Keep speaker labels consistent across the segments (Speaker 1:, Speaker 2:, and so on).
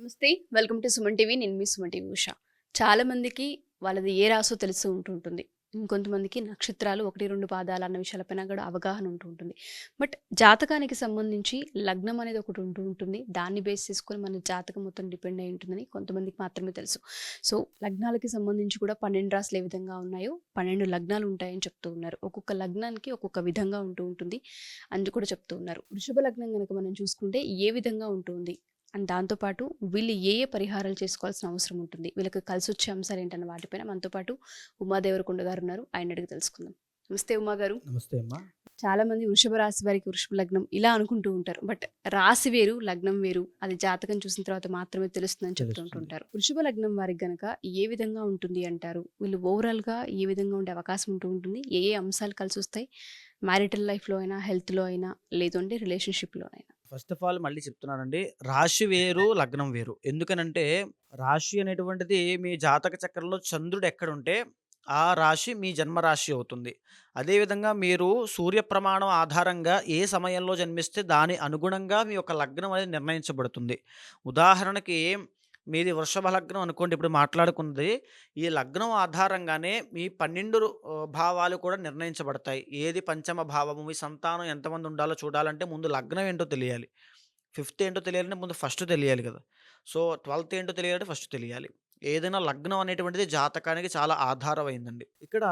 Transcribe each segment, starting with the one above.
Speaker 1: నమస్తే. Welcome to Suman TV. నేను మీ Suman TV Usha. చాలా మందికి వాళ్ళది ఏ రాసో తెలిసి ఉంటుంటుంది. ఇంకొంతమందికి నక్షత్రాలు 1, 2 పాదాలు అన్న విషయాలపైన కూడా అవగాహన ఉంటుంది. బట్ జాతకానికి సంబంధించి లగ్నం అనేది ఒకటి ఉంటుంది. దాన్ని బేస్ చేసుకొని మన జాతకం మొత్తం డిపెండ్ అయి ఉంటుందని కొంతమందికి మాత్రమే తెలుసు. సో, లగ్నాలకి సంబంధించి కూడా 12 రాశులు ఏ విధంగా ఉన్నాయో 12 లగ్నాలు ఉంటాయని చెప్తూ ఉన్నారు. ఒక్కొక్క లగ్నానికి ఒక్కొక్క విధంగా ఉంటుంది అని కూడా చెప్తూ ఉన్నారు. వృషభ లగ్నం గనక మనం చూసుకుంటే ఏ విధంగా ఉంటుంది? అండ్ దాంతో పాటు వీళ్ళు ఏ పరిహారాలు చేసుకోవాల్సిన అవసరం ఉంటుంది? వీళ్ళకి కలిసొచ్చే అంశాలేంటన్న వాటిపైన మనతో పాటు ఉమా దేవరకొండ గారున్నారు. ఆయన్ని అడిగి తెలుసుకుందాం. నమస్తే ఉమా గారు.
Speaker 2: నమస్తే అమ్మా.
Speaker 1: చాలా మంది వృషభ రాశి వారికి వృషభ లగ్నం ఇలా అనుకుంటూ ఉంటారు. బట్ రాశి వేరు, లగ్నం వేరు. అది జాతకం చూసిన తర్వాత మాత్రమే తెలుస్తుందని చెప్తూ
Speaker 2: తెలుస్తుంది.
Speaker 1: ఉంటుంటారు. వృషభ లగ్నం వారికి గనక ఏ విధంగా ఉంటుంది అంటారు? వీళ్ళు ఓవరాల్‌గా ఏ విధంగా ఉండే అవకాశం ఉంటుంది? ఏ ఏ అంశాలు కలిసొస్తాయి? మ్యారిటల్ లైఫ్‌లో అయినా, హెల్త్‌లో అయినా, లేదు అంటే రిలేషన్‌షిప్‌లో అయినా?
Speaker 2: ఫస్ట్ ఆఫ్ ఆల్ మళ్ళీ చెప్తున్నానండి. రాశి వేరు, లగ్నం వేరు. ఎందుకనంటే రాశి అనేటువంటిది మీ జాతక చక్రంలో చంద్రుడు ఎక్కడుంటే ఆ రాశి మీ జన్మ రాశి అవుతుంది. అదేవిధంగా మీరు సూర్య ప్రమాణం ఆధారంగా ఏ సమయంలో జన్మిస్తే దాని అనుగుణంగా మీ యొక్క లగ్నం అనేది నిర్ణయించబడుతుంది. ఉదాహరణకి మీది వృషభ లగ్నం అనుకోండి ఇప్పుడు మాట్లాడుకున్నది. ఈ లగ్నం ఆధారంగానే మీ 12 భావాలు కూడా నిర్ణయించబడతాయి. ఏది పంచమ భావము, మీ సంతానం ఎంతమంది ఉండాలో చూడాలంటే ముందు లగ్నం ఏంటో తెలియాలి. ఫిఫ్త్ ఏంటో తెలియాలంటే ముందు ఫస్ట్ తెలియాలి కదా! సో, 12థ్ ఏంటో తెలియాలంటే ఫస్ట్ తెలియాలి. ఏదైనా లగ్నం అనేటువంటిది జాతకానికి చాలా ఆధారమైందండి. ఇక్కడ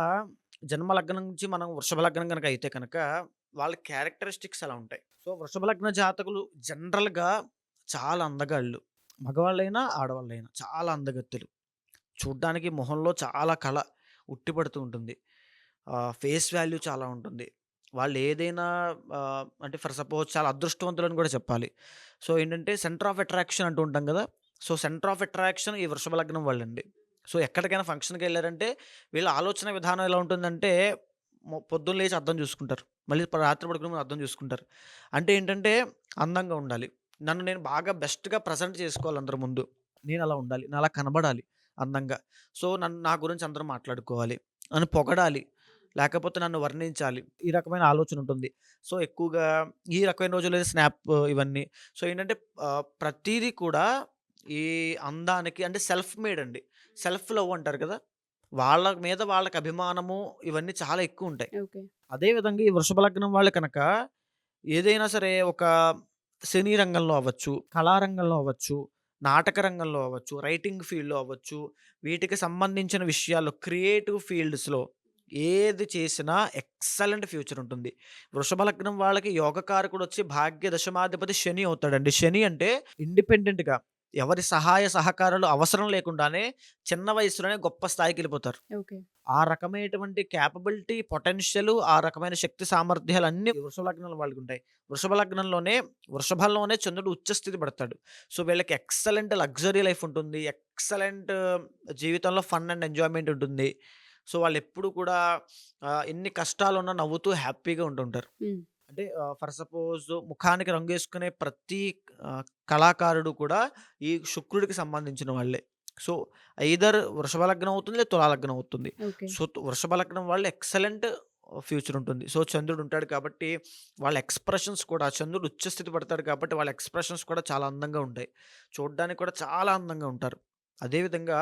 Speaker 2: జన్మ లగ్నం నుంచి మనం వృషభ లగ్నం గనక అయితే కనుక వాళ్ళ క్యారెక్టరిస్టిక్స్ అలా ఉంటాయి. సో, వృషభ లగ్న జాతకులు జనరల్‌గా చాలా అందగాళ్ళు. మగవాళ్ళైనా, ఆడవాళ్ళైనా చాలా అందగత్తెలు. చూడ్డానికి మొహంలో చాలా కళ ఉట్టిపడుతూ ఉంటుంది. ఫేస్ వాల్యూ చాలా ఉంటుంది. వాళ్ళేదైనా అంటే ఫర్ సపోజ్ చాలా అదృష్టవంతులని గూడా చెప్పాలి. సో, ఏంటంటే సెంటర్ ఆఫ్ అట్రాక్షన్ అంటూ ఉంటాం గదా! సో, సెంటర్ ఆఫ్ అట్రాక్షన్ ఈ వృషభ లగ్నం వాళ్ళండి. సో, ఎక్కడికైనా ఫంక్షన్‌కెళ్లారంటే వీళ్ళ ఆలోచన విధానం ఎలా ఉంటుందంటే పొద్దున్న లేచి అద్దం జూసుకుంటారు. మళ్ళీ రాత్రి పడుకునే ముందు అద్దం జూసుకుంటారు. అంటే ఏంటంటే అందంగా ఉండాలి. నన్ను నేను బాగా బెస్ట్‌గా ప్రెజెంట్ చేసుకోవాలి అందరి ముందు. నేనలా ఉండాలి. నాలా కనబడాలి అందంగా. సో, నా గురించి అందరూ మాట్లాడుకోవాలి. నన్ను పొగడాలి. లేకపోతే నన్ను వర్ణించాలి. ఈ రకమైన ఆలోచన ఉంటుంది. సో, ఎక్కువగా ఈ రకమైన రోజుల్లో స్నాప్ ఇవన్నీ. సో, ఏంటంటే ప్రతీదీ కూడా ఈ అందానికి అంటే సెల్ఫ్ మేడ్ అండి. సెల్ఫ్ లవ్ అంటారు కదా! వాళ్ళ మీద వాళ్ళకి అభిమానము ఇవన్నీ చాలా ఎక్కువుంటాయి.
Speaker 1: ఓకే.
Speaker 2: అదే విధంగా ఈ వృషభ లగ్నం వాళ్ళు కనుక ఏదైనా సరే ఒక సినీ రంగంలో అవ్వచ్చు, కళారంగంలో అవ్వచ్చు, నాటక రంగంలో అవ్వచ్చు, రైటింగ్ ఫీల్డ్‌లో అవ్వచ్చు, వీటికి సంబంధించిన విషయాల్లో క్రియేటివ్ ఫీల్డ్స్‌లో ఏది చేసినా ఎక్సలెంట్ ఫ్యూచర్ ఉంటుంది. వృషభ లగ్నం వాళ్ళకి యోగకారకుడొచ్చి భాగ్య దశమాధిపతి శని అవుతాడండి. శని అంటే ఇండిపెండెంట్‌గా ఎవరి సహాయ సహకారాలు అవసరం లేకుండానే చిన్న వయస్సులోనే గొప్ప స్థాయికెళ్ళిపోతారు.
Speaker 1: ఓకే.
Speaker 2: ఆ రకమైనటువంటి కేపబిలిటీ, పొటెన్షియల్, ఆ రకమైన శక్తి సామర్థ్యాలన్నీ వృషభ లగ్నంలో వాళ్ళకుంటాయి. వృషభ లగ్నంలోనే వృషభంలోనే చంద్రుడు ఉచ్చ స్థితి పడతాడు. సో, వీళ్ళకి ఎక్సలెంట్ లగ్జరీ లైఫ్ ఉంటుంది. ఎక్సలెంట్ జీవితంలో ఫన్ అండ్ ఎంజాయ్‌మెంట్ ఉంటుంది. సో, వాళ్ళెప్పుడు కూడా ఎన్ని కష్టాలున్నా నవ్వుతూ హ్యాపీగా ఉంటుంటారు.
Speaker 1: హ్మ్.
Speaker 2: అంటే ఫర్ సపోజ్ ముఖానికి రంగేసుకునే ప్రతి ఆహ్, కళాకారుడు కూడా ఈ శుక్రుడికి సంబంధించిన వాళ్ళే. సో, ఐదర్ వృషభ లగ్నం అవుతుంది, లేదా తులా లగ్నం అవుతుంది.
Speaker 1: ఓకే.
Speaker 2: సో, వృషభ లగ్నం వాళ్ళు ఎక్సలెంట్ ఫ్యూచర్ ఉంటుంది. సో, చంద్రుడు ఉంటాడు కాబట్టి వాళ్ళ ఎక్స్‌ప్రెషన్స్ కూడా చంద్రుడు ఉచ్చ స్థితి పడతాడు కాబట్టి వాళ్ళ ఎక్స్‌ప్రెషన్స్ కూడా చాలా అందంగా ఉంటాయి. చూడ్డానికి కూడా చాలా అందంగా ఉంటారు. అదే విధంగా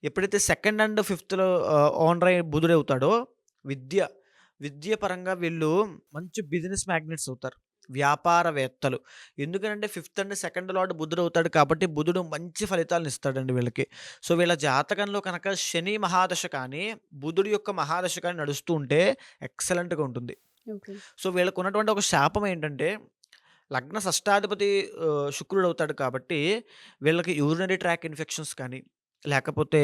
Speaker 2: ఎప్పుడైతే సెకండ్ అండ్ ఫిఫ్త్‌లో ఓనర్ అయ్యే బుధుడవుతాడో విద్య, విద్య పరంగా వీళ్ళు మంచి బిజినెస్ మ్యాగ్నెట్స్ అవుతారు. వ్యాపారవేత్తలు. ఎందుకనంటే ఫిఫ్త్ అండ్ సెకండ్ లార్డ్ బుధుడవుతాడు కాబట్టి బుధుడు మంచి ఫలితాలనిస్తాడండి వీళ్ళకి. సో, వీళ్ళ జాతకంలో కనుక శని మహాదశ కానీ, బుధుడి యొక్క మహాదశ కానీ నడుస్తూ ఉంటే ఎక్సలెంట్‌గా ఉంటుంది.
Speaker 1: ఓకే.
Speaker 2: సో, వీళ్ళకున్నటువంటి ఒక శాపం ఏంటంటే లగ్న షష్టాధిపతి శుక్రుడవుతాడు కాబట్టి వీళ్ళకి యూరినరీ ట్రాక్ ఇన్ఫెక్షన్స్ కానీ, లేకపోతే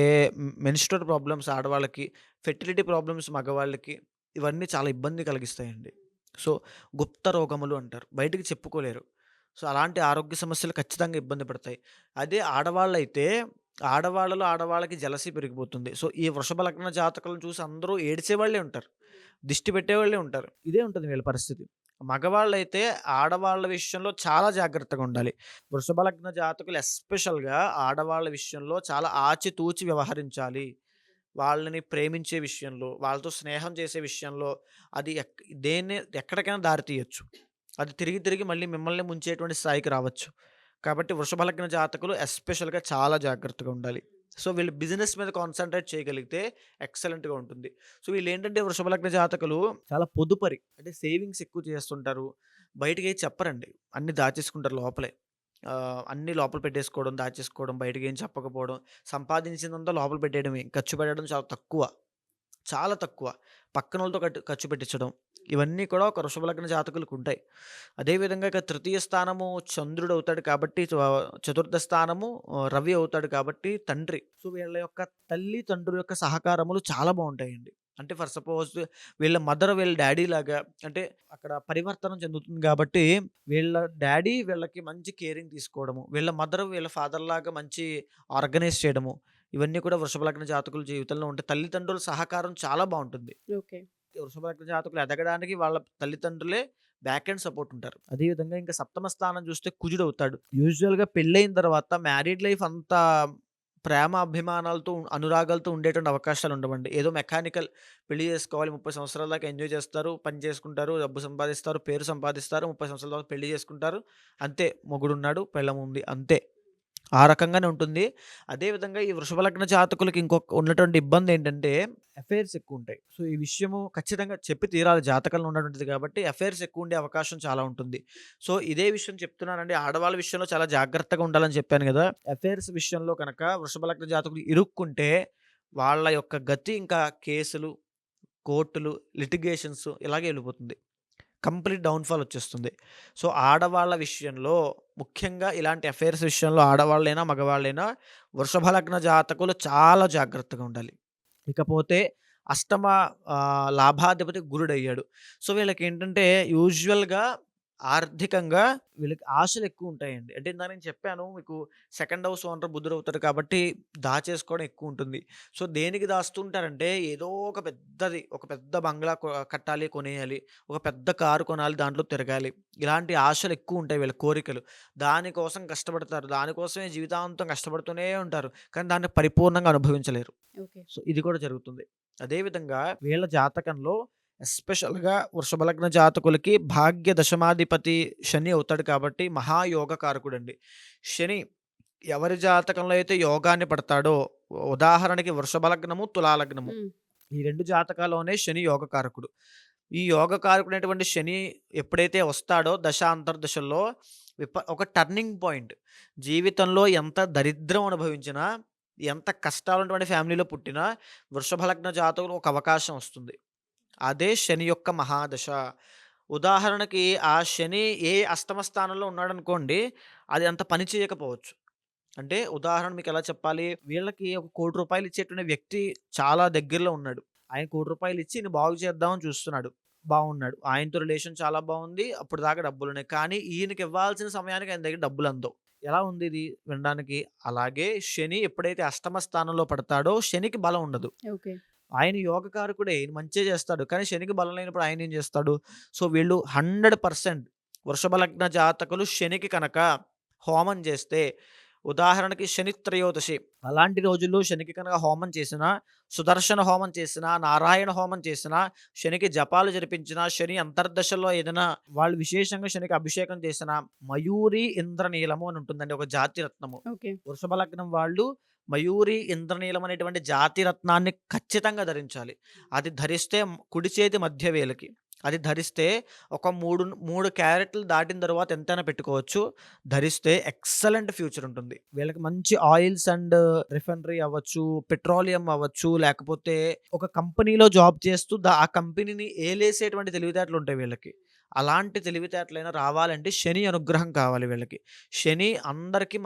Speaker 2: మెన్‌స్ట్రువల్ ప్రాబ్లమ్స్ ఆడవాళ్ళకి, ఫెర్టిలిటీ ప్రాబ్లమ్స్ మగవాళ్ళకి ఇవన్నీ చాలా ఇబ్బంది కలిగిస్తాయండి. సో, గుప్త రోగములు అంటారు. బయటికి చెప్పుకోలేరు. సో, అలాంటి ఆరోగ్య సమస్యలు ఖచ్చితంగా ఇబ్బంది పడతాయి. అదే ఆడవాళ్ళైతే ఆడవాళ్ళలో ఆడవాళ్ళకి జెలసీ పెరిగిపోతుంది. సో, ఈ వృషభ లగ్న జాతకులను చూసి అందరూ ఏడిచేవాళ్ళే ఉంటారు. దిష్టి పెట్టేవాళ్ళే ఉంటారు. ఇదే ఉంటుంది వీళ్ళ పరిస్థితి. మగవాళ్ళైతే ఆడవాళ్ళ విషయంలో చాలా జాగ్రత్తగా ఉండాలి. వృషభ లగ్న జాతకులు ఎస్పెషల్‌గా ఆడవాళ్ళ విషయంలో చాలా ఆచితూచి వ్యవహరించాలి. వాళ్ళని ప్రేమించే విషయంలో, వాళ్ళతో స్నేహం చేసే విషయంలో అది దేన్ని ఎక్కడికైనా దారి తీయొచ్చు. అది తిరిగి తిరిగి మళ్ళీ మిమ్మల్ని ముంచేటువంటి స్థాయికి రావచ్చు. కాబట్టి వృషభ లగ్న జాతకులు ఎస్పెషల్‌గా చాలా జాగ్రత్తగా ఉండాలి. సో, వీళ్ళు బిజినెస్ మీద కాన్సంట్రేట్ చేయగలిగితే ఎక్సలెంట్‌గా ఉంటుంది. సో, వీళ్ళేంటంటే వృషభ లగ్న జాతకులు చాలా పొదుపరి. అంటే సేవింగ్స్ ఎక్కువ చేస్తుంటారు. బయటకేది చెప్పరండి. అన్నీ దాచేసుకుంటారు లోపలే. అన్నీ లోపల పెట్టేసుకోవడం, దాచేసుకోవడం, బయటకేం చెప్పకపోవడం, సంపాదించిందంతా లోపల పెట్టేయడమే. ఖర్చు పెట్టడం చాలా తక్కువ. చాలా తక్కువ. పక్కనోళ్ళతో ఖర్చు పెట్టించడం. ఇవన్నీ కూడా ఒక వృషభ లగ్న జాతకులకుంటాయి. అదేవిధంగా ఇక తృతీయ స్థానము చంద్రుడవుతాడు కాబట్టి చతుర్థ స్థానము రవి అవుతాడు కాబట్టి తండ్రి. సో, వీళ్ళ యొక్క తల్లి, తండ్రుల యొక్క సహకారములు చాలా బావుంటాయండి. అంటే ఫర్ సపోజ్ వీళ్ళ మదర్, వీళ్ళ డ్యాడీ లాగా అంటే అక్కడ పరివర్తనం చెందుతుంది కాబట్టి వీళ్ళ డ్యాడీ వీళ్ళకి మంచి కేరింగ్ తీసుకోవడము. వీళ్ళ మదర్ వీళ్ళ ఫాదర్ లాగా మంచి ఆర్గనైజ్ చేయడము. ఇవన్నీ కూడా వృషభ లగ్న జాతకుల జీవితంలో ఉంటాయి. తల్లిదండ్రుల సహకారం చాలా బావుంటుంది.
Speaker 1: ఓకే.
Speaker 2: వృషభ లగ్న జాతకులు ఎదగడానికి వాళ్ళ తల్లిదండ్రులే బ్యాక్ ఎండ్ సపోర్ట్ ఉంటారు. అదే విధంగా ఇంకా సప్తమ స్థానం చూస్తే కుజుడవుతాడు. యూజువల్‌గా పెళ్ళైన తర్వాత మ్యారీడ్ లైఫ్ అంతా ప్రేమ, అభిమానాలతో, అనురాగాలతో ఉండేటువంటి అవకాశాలు ఉండవండి. ఏదో మెకానికల్ పెళ్లి చేసుకోవాలి 30 సంవత్సరాల దాకా ఎంజాయ్ చేస్తారు, పని చేసుకుంటారు, డబ్బు సంపాదిస్తారు, పేరు సంపాదిస్తారు, 30 సంవత్సరాల తర్వాత పెళ్లి చేసుకుంటారు. అంతే మొగుడున్నాడు, పెళ్ళాం ఉంది అంతే. ఆ రకంగానే ఉంటుంది. అదే విధంగా ఈ వృషభ లగ్న జాతకులకి ఇంకొక ఉన్నటువంటి ఇబ్బందేంటంటే అఫైర్స్ ఎక్కువుంటాయి. సో, ఈ విషయము ఖచ్చితంగా చెప్పి తీరాలి జాతకంలో ఉన్నటువంటిది కాబట్టి అఫైర్స్ ఎక్కువుండే అవకాశం చాలా ఉంటుంది. సో, ఇదే విషయం చెప్తున్నానండి. ఆడవాళ్ళ విషయంలో చాలా జాగ్రత్తగా ఉండాలని చెప్పాను గదా! అఫైర్స్ విషయంలో కనుక వృషభ లగ్న జాతకులు ఇరుక్కుంటే వాళ్ళ యొక్క గతి ఇంకా కేసులు, కోర్టులు, లిటిగేషన్స్ ఇలాగే ఎళ్ళిపోతుంది. కంప్లీట్ డౌన్‌ఫాల్ వచ్చేస్తుంది. సో, ఆడవాళ్ళ విషయంలో ముఖ్యంగా ఇలాంటి అఫైర్స్ విషయంలో ఆడవాళ్ళైనా, మగవాళ్ళైనా వృషభ లగ్న జాతకులు చాలా జాగ్రత్తగా ఉండాలి. ఇకపోతే అష్టమ లాభాధిపతి గురుడయ్యాడు. సో, వీళ్ళకేంటంటే యూజువల్‌గా ఆర్థికంగా వీళ్ళకి ఆశలెక్కువుంటాయండి. అంటే ఇందాక నేను చెప్పాను మీకు సెకండ్ హౌస్ ఓనర్ బుధుడవుతాడు కాబట్టి దాచేసుకోవడం ఎక్కువుంటుంది. సో, దేనికి దాస్తుంటారంటే ఏదో ఒక పెద్దది, ఒక పెద్ద బంగ్లా కట్టాలి, కొనేయాలి. ఒక పెద్ద కారు కొనాలి, దాంట్లో తిరగాలి. ఇలాంటి ఆశలెక్కువుంటాయి వీళ్ళ కోరికలు. దానికోసం కష్టపడతారు. దానికోసమే జీవితాంతం కష్టపడుతూనే ఉంటారు. కానీ దాన్ని పరిపూర్ణంగా అనుభవించలేరు.
Speaker 1: ఓకే.
Speaker 2: సో, ఇది కూడా జరుగుతుంది. అదే విధంగా వీళ్ళ జాతకంలో ఎస్పెషల్‌గా వృషభ లగ్న జాతకులకి భాగ్య దశమాధిపతి శని అవుతాడు కాబట్టి మహాయోగ కారకుడండి. శని ఎవరి జాతకంలో అయితే యోగాన్ని పడతాడో ఉదాహరణకి వృషభ లగ్నము, తులా లగ్నము.
Speaker 1: హ్మ్.
Speaker 2: ఈ 2 జాతకాల్లోనే శని యోగ కారకుడు. ఈ యోగ కారకుడైనటువంటి శని ఎప్పుడైతే వస్తాడో దశ అంతర్దశల్లో ఒక టర్నింగ్ పాయింట్. జీవితంలో ఎంత దరిద్రం అనుభవించినా, ఎంత కష్టాలున్నటువంటి ఫ్యామిలీలో పుట్టినా వృషభ లగ్న జాతకులు ఒక అవకాశం వస్తుంది. అదే శని యొక్క మహాదశ. ఉదాహరణకి ఆ శని ఏ అష్టమ స్థానంలో ఉన్నాడనుకోండి, అది అంత పని చేయకపోవచ్చు. అంటే ఉదాహరణ మీకెలా చెప్పాలి? వీళ్ళకి ఒక రూ. 1,00,00,000 ఇచ్చేటువంటి వ్యక్తి చాలా దగ్గరలో ఉన్నాడు. ఆయన రూ. 1,00,00,000 ఇచ్చి ఈయన బాగు చేద్దామని చూస్తున్నాడు. బావున్నాడు. ఆయనతో రిలేషన్ చాలా బావుంది. అప్పటిదాకా డబ్బులున్నాయి. కానీ ఈయనకి ఇవ్వాల్సిన సమయానికి ఆయన దగ్గర డబ్బులందవు. ఎలా ఉంది ఇది వినడానికి? అలాగే శని ఎప్పుడైతే అష్టమ స్థానంలో పడతాడో శనికి బలం ఉండదు.
Speaker 1: ఓకే.
Speaker 2: ఆయన యోగకారకుడే. ఈయన మంచే చేస్తాడు. కానీ శనికి బలం లేనప్పుడు ఆయనేం చేస్తాడు? సో, వీళ్ళు 100% వృషభ లగ్న జాతకులు శనికి కనుక హోమం చేస్తే ఉదాహరణకి శని త్రయోదశి అలాంటి రోజుల్లో శనికి కనుక హోమం చేసినా, సుదర్శన హోమం చేసినా, నారాయణ హోమం చేసినా, శనికి జపాలు జరిపించినా, శని అంతర్దశలో ఏదైనా వాళ్ళు విశేషంగా శనికి అభిషేకం చేసినా, మయూరి ఇంద్రనీలము అని ఉంటుందండి ఒక జాతి రత్నము.
Speaker 1: ఓకే.
Speaker 2: వృషభ లగ్నం వాళ్ళు మయూరి ఇంద్రనీలం అనేటువంటి జాతి రత్నాన్ని ఖచ్చితంగా ధరించాలి. అది ధరిస్తే కుడి చేతి మధ్య వేలకి. అది ధరిస్తే ఒక 3 క్యారెట్లు దాటిన తర్వాత ఎంతైనా పెట్టుకోవచ్చు. ధరిస్తే ఎక్సలెంట్ ఫ్యూచర్ ఉంటుంది. వీళ్ళకి మంచి ఆయిల్స్ అండ్ రిఫైనరీ అవ్వచ్చు, పెట్రోలియం అవ్వచ్చు, లేకపోతే ఒక కంపెనీలో జాబ్ చేస్తూ ఆ కంపెనీని ఏలేసేటువంటి తెలివితేటలుంటాయి వీళ్ళకి. అలాంటి తెలివితేటలైనా రావాలంటే శని అనుగ్రహం కావాలి వీళ్ళకి. శని అందరికీ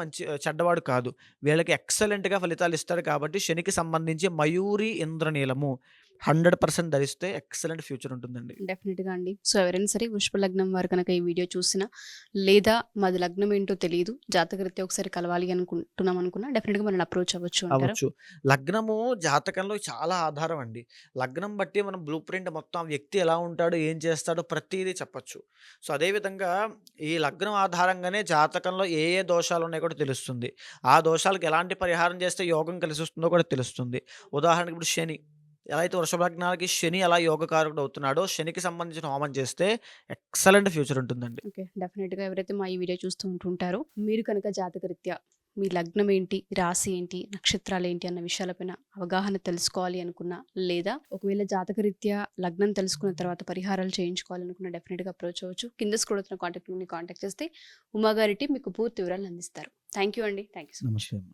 Speaker 2: చెడ్డవాడు కాదు. వీళ్ళకి ఎక్సలెంట్‌గా ఫలితాలిస్తాడు కాబట్టి శనికి సంబంధించి మయూరి ఇంద్రనీలము 100% ధరిస్తే ఎక్సలెంట్ ఫ్యూచర్ ఉంటుందండి.
Speaker 1: డెఫినిట్‌గా అండి. సో, ఎవరైనా సరే వృషభ లగ్నం వారు కనుక ఈ వీడియో చూసినా, లేదా మాది లగ్నం ఏంటో తెలీదు, జాతకరీత్యా ఒకసారి కలవాలి అనుకుంటున్నాం అనుకున్నా డెఫినిట్‌గా మనల్ని అప్రోచ్ అవ్వచ్చు అంటారా?
Speaker 2: అవ్వచ్చు. లగ్నము జాతకంలో చాలా ఆధారం అండి. లగ్నం బట్టి మనం బ్లూ ప్రింట్ మొత్తం ఆ వ్యక్తి ఎలా ఉంటాడో, ఏం చేస్తాడో ప్రతీదీ చెప్పొచ్చు. సో, అదే విధంగా ఈ లగ్నం ఆధారంగానే జాతకంలో ఏ ఏ దోషాలున్నాయో కూడా తెలుస్తుంది. ఆ దోషాలకు ఎలాంటి పరిహారం చేస్తే యోగం కలిసొస్తుందో కూడా తెలుస్తుంది. ఉదాహరణకి ఇప్పుడు శని. ఎలా అయితే వృషభ లగ్నానికి శని ఎలా యోగకారకుడు అవుతున్నాడో, శనికి సంబంధించిన హోమం చేస్తే ఎక్సలెంట్ ఫ్యూచర్ ఉంటుందండి.
Speaker 1: ఓకే. డెఫినెట్‌గా ఎవరైతే మా ఈ వీడియో చూస్తూ ఉంటుంటారో, మీరు కనుక జాతకరీత్యా మీ లగ్నం ఏంటి, రాశి ఏంటి, నక్షత్రాలేంటి అన్న విషయాలపైన అవగాహన తెలుసుకోవాలి అనుకున్నా, లేదా ఒకవేళ జాతకరీత్యా లగ్నం తెలుసుకున్న తర్వాత పరిహారాలు చేయించుకోవాలనుకున్నా డెఫినెట్‌గా అప్రోచ్ అవ్వచ్చు. కింద స్క్రోల్ అవుతున్న కాంటాక్ట్ నెంబర్‌ని కాంటాక్ట్ చేస్తే ఉమాగారి టీమ్ మీకు పూర్తి వివరాలను అందిస్తారు. థ్యాంక్ యూ అండి. Thank you so much.
Speaker 2: నమస్తే అమ్మ.